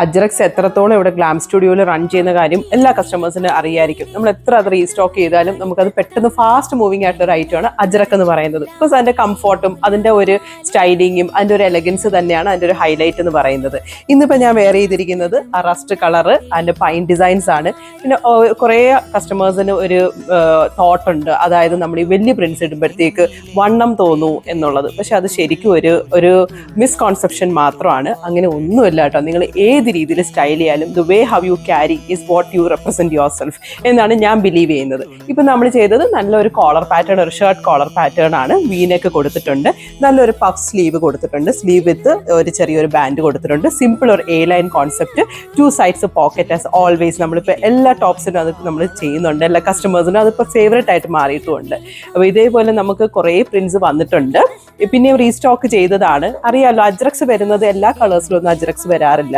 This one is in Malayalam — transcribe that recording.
അജ്രക്സ് എത്രത്തോളം ഇവിടെ ഗ്ലാം സ്റ്റുഡിയോയിൽ റൺ ചെയ്യുന്ന കാര്യം എല്ലാ കസ്റ്റമേഴ്സിന് അറിയായിരിക്കും. നമ്മൾ എത്ര അത് റീസ്റ്റോക്ക് ചെയ്താലും നമുക്കത് പെട്ടെന്ന് ഫാസ്റ്റ് മൂവിങ് ആയിട്ടുള്ള ഒരു ഐറ്റമാണ് അജ്രക് എന്ന് പറയുന്നത്. ബിക്കോസ് അതിന്റെ കംഫോർട്ടും അതിന്റെ ഒരു സ്റ്റൈലിങ്ങും അതിന്റെ ഒരു എലഗൻസ് തന്നെയാണ് അതിന്റെ ഒരു ഹൈലൈറ്റ് എന്ന് പറയുന്നത്. ഇന്നിപ്പോൾ ഞാൻ വെയർ ചെയ്തിരിക്കുന്നത് ആ റസ്റ്റ് കളറ് അതിന്റെ പൈൻ ഡിസൈൻസ് ആണ്. പിന്നെ കുറേ കസ്റ്റമേഴ്സിന് ഒരു തോട്ടുണ്ട്, അതായത് നമ്മൾ ഈ വലിയ പ്രിന്റ്സ് ഇടുമ്പോഴത്തേക്ക് വണ്ണം തോന്നൂ എന്നുള്ളത്. പക്ഷെ അത് ശരിക്കും ഒരു മിസ്കോൺസെപ്ഷൻ മാത്രമാണ്. അങ്ങനെ ഒന്നുമില്ല കേട്ടോ. നിങ്ങൾ ഏത് രീതിയിൽ സ്റ്റൈൽ ചെയ്യാലും the way how you carry is what you represent yourself എന്നാണ് ഞാൻ ബിലീവ് ചെയ്യുന്നത്. ഇപ്പം നമ്മൾ ചെയ്തത് നല്ലൊരു കോളർ പാറ്റേൺ, ഒരു ഷർട്ട് കോളർ പാറ്റേൺ ആണ്. വീനൊക്കെ കൊടുത്തിട്ടുണ്ട്, നല്ലൊരു പഫ് സ്ലീവ് കൊടുത്തിട്ടുണ്ട്, സ്ലീവ് വിത്ത് ഒരു ചെറിയൊരു ബാൻഡ് കൊടുത്തിട്ടുണ്ട്. സിമ്പിൾ ഒരു A line concept, 2 sides pocket as always. നമ്മളിപ്പോൾ എല്ലാ ടോപ്സിനും അത് നമ്മൾ ചെയ്യുന്നുണ്ട്, എല്ലാ കസ്റ്റമേഴ്സിനും അതിപ്പോൾ ഫേവറേറ്റ് ആയിട്ട് മാറിയിട്ടുമുണ്ട്. അപ്പോൾ ഇതേപോലെ നമുക്ക് കുറേ പ്രിന്റ്സ് വന്നിട്ടുണ്ട്. പിന്നെയും റീസ്റ്റോക്ക് ചെയ്തതാണ്. അറിയാമല്ലോ, അജ്രക്സ് വരുന്നത് എല്ലാ കളേഴ്സിലൊന്നും അജ്രക്സ് വരാറില്ല.